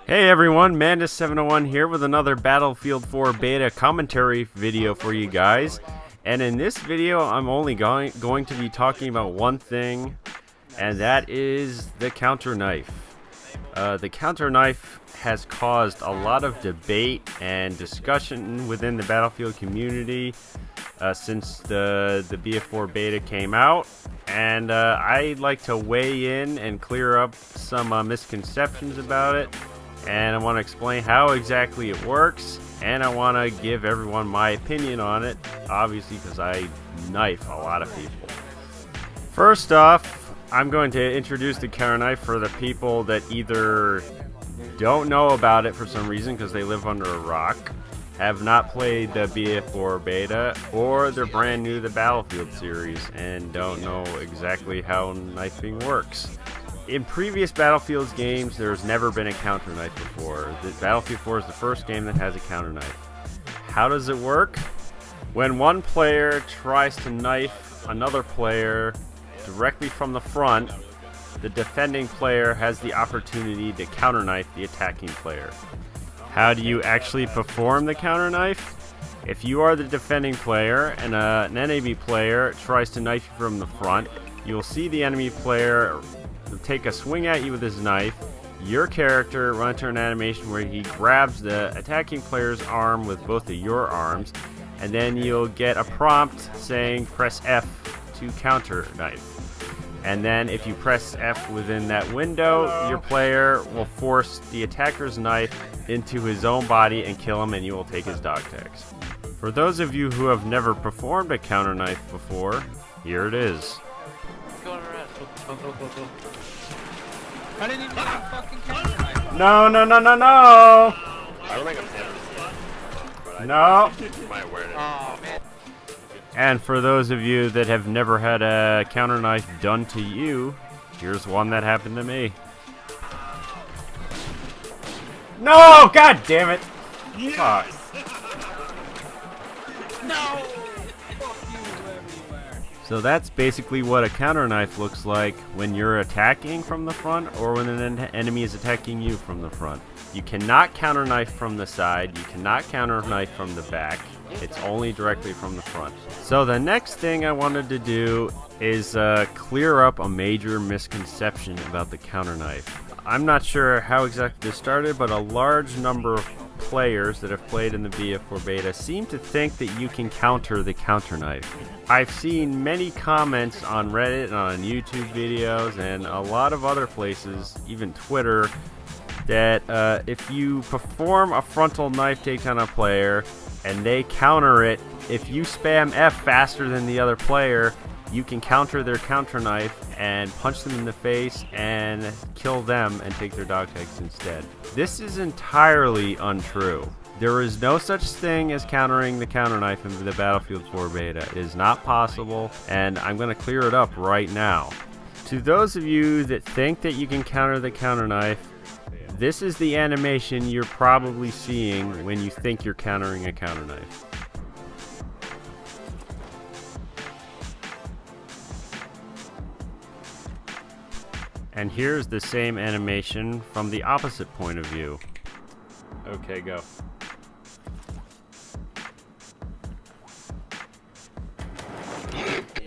Hey everyone, Mandus701 here with another Battlefield 4 beta commentary video for you guys. And in this video, I'm only going to be talking about one thing, and that is the counter knife. The counter knife has caused a lot of debate and discussion within the Battlefield community since the BF4 beta came out. And I'd like to weigh in and clear up some misconceptions about it. And I want to explain how exactly it works, and I want to give everyone my opinion on it, obviously because I knife a lot of people. First off, I'm going to introduce the counter knife for the people that either don't know about it for some reason because they live under a rock, have not played the BF4 beta, or they're brand new to the Battlefield series and don't know exactly how knifing works. In previous Battlefield games, there's never been a counter knife before. The Battlefield 4 is the first game that has a counter knife. How does it work? When one player tries to knife another player directly from the front, the defending player has the opportunity to counter knife the attacking player. How do you actually perform the counter knife? If you are the defending player and an enemy player tries to knife you from the front, you'll see the enemy player take a swing at you with his knife. Your character will enter an animation where he grabs the attacking player's arm with both of your arms, and then you'll get a prompt saying press F to counter knife. And then if you press F within that window, your player will force the attacker's knife into his own body and kill him, and you will take his dog tags. For those of you who have never performed a counter knife before, here it is. I didn't even get a fucking counter knife. No. I don't think I'm No. my awareness. Oh, man. And for those of you that have never had a counter knife done to you, here's one that happened to me. No! God damn it! Fuck. No! Fuck you, whoever you are. So that's basically what a counter knife looks like when you're attacking from the front or when an enemy is attacking you from the front. You cannot counter knife from the side, you cannot counter knife from the back, it's only directly from the front. So the next thing I wanted to do is clear up a major misconception about the counter knife. I'm not sure how exactly this started, but a large number of players that have played in the BF4 beta seem to think that you can counter the counter knife. I've seen many comments on Reddit and on YouTube videos and a lot of other places, even Twitter, that if you perform a frontal knife take on a player and they counter it, if you spam F faster than the other player, you can counter their counter knife and punch them in the face and kill them and take their dog tags instead. This is entirely untrue. There is no such thing as countering the counter knife in the Battlefield 4 beta. It is not possible, and I'm going to clear it up right now. To those of you that think that you can counter the counter knife, this is the animation you're probably seeing when you think you're countering a counter knife. And here's the same animation from the opposite point of view. Okay, go.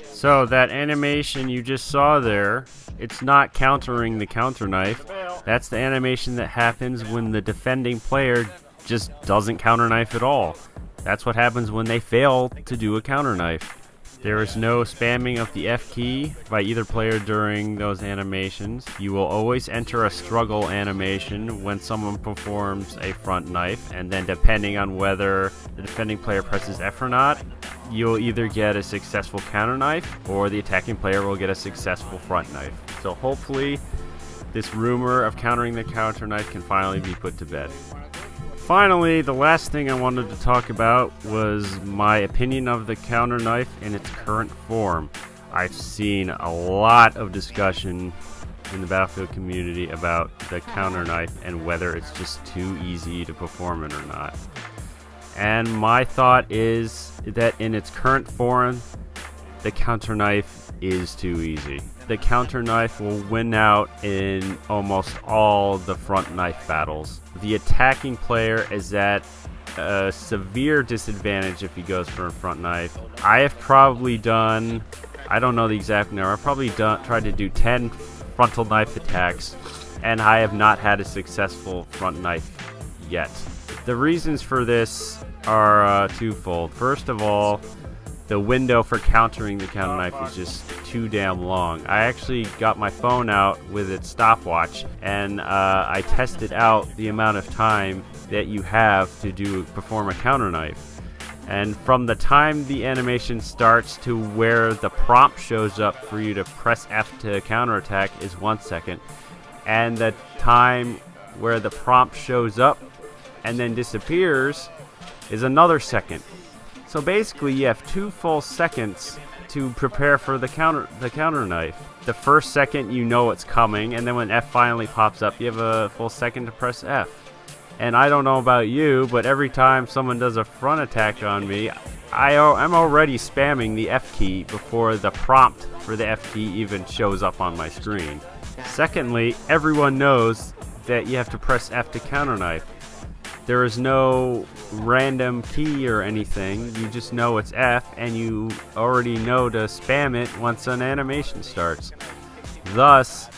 So that animation you just saw there, it's not countering the counter knife. That's the animation that happens when the defending player just doesn't counter knife at all. That's what happens when they fail to do a counter knife. There is no spamming of the F key by either player during those animations. You will always enter a struggle animation when someone performs a front knife, and then depending on whether the defending player presses F or not, you'll either get a successful counter knife or the attacking player will get a successful front knife. So hopefully this rumor of countering the counter knife can finally be put to bed. Finally, the last thing I wanted to talk about was my opinion of the counter knife in its current form. I've seen a lot of discussion in the Battlefield community about the counter knife and whether it's just too easy to perform it or not. And my thought is that in its current form, the counter knife is too easy. The counter knife will win out in almost all the front knife battles. The attacking player is at a severe disadvantage if he goes for a front knife. I have probably done, I don't know the exact number, I've probably tried to do 10 frontal knife attacks, and I have not had a successful front knife yet. The reasons for this are twofold. First of all, the window for countering the counter knife is just too damn long. I actually got my phone out with its stopwatch, and I tested out the amount of time that you have to perform a counter knife. And from the time the animation starts to where the prompt shows up for you to press F to counterattack is 1 second, and the time where the prompt shows up and then disappears is another second. So basically you have 2 full seconds to prepare for the counter knife. The first second you know it's coming, and then when F finally pops up you have a full second to press F. And I don't know about you, but every time someone does a front attack on me, I'm already spamming the F key before the prompt for the F key even shows up on my screen. Secondly, everyone knows that you have to press F to counter knife. There is no random key or anything. You just know it's F, and you already know to spam it once an animation starts. Thus,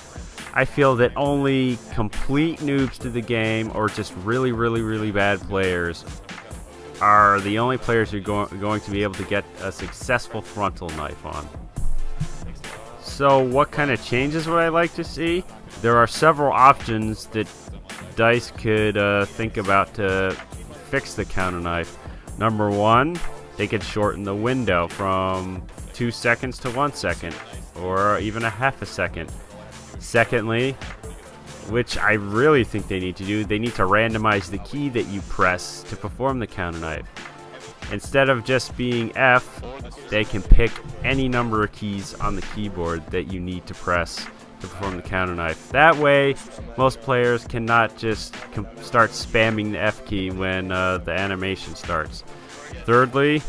I feel that only complete noobs to the game, or just really bad players, are the only players who are going to be able to get a successful frontal knife on. So what kind of changes would I like to see? There are several options that DICE could think about to fix the counter knife. Number one, they could shorten the window from 2 seconds to 1 second, or even a half a second. Secondly, which I really think they need to do, they need to randomize the key that you press to perform the counter knife. Instead of just being F, they can pick any number of keys on the keyboard that you need to press to perform the counter knife. That way, most players cannot just start spamming the F key when the animation starts. Thirdly,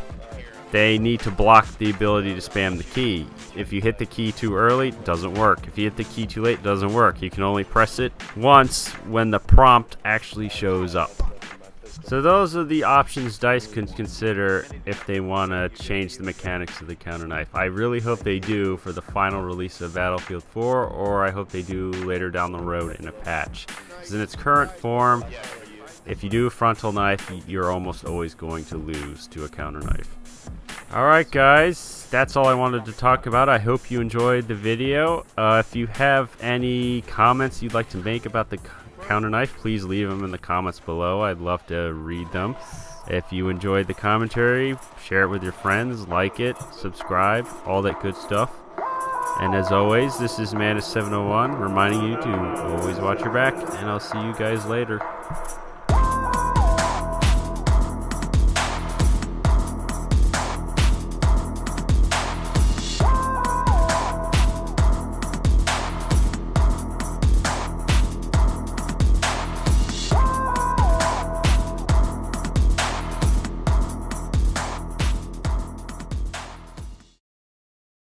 they need to block the ability to spam the key. If you hit the key too early, it doesn't work. If you hit the key too late, it doesn't work. You can only press it once when the prompt actually shows up. So those are the options DICE can consider if they want to change the mechanics of the counter knife. I really hope they do for the final release of Battlefield 4, or I hope they do later down the road in a patch. Because in its current form, if you do a frontal knife, you're almost always going to lose to a counter knife. Alright guys, that's all I wanted to talk about. I hope you enjoyed the video. If you have any comments you'd like to make about the counter knife, please leave them in the comments below. I'd love to read them. If you enjoyed the commentary, share it with your friends, like it, subscribe, all that good stuff. And as always, this is Manus701 reminding you to always watch your back, and I'll see you guys later.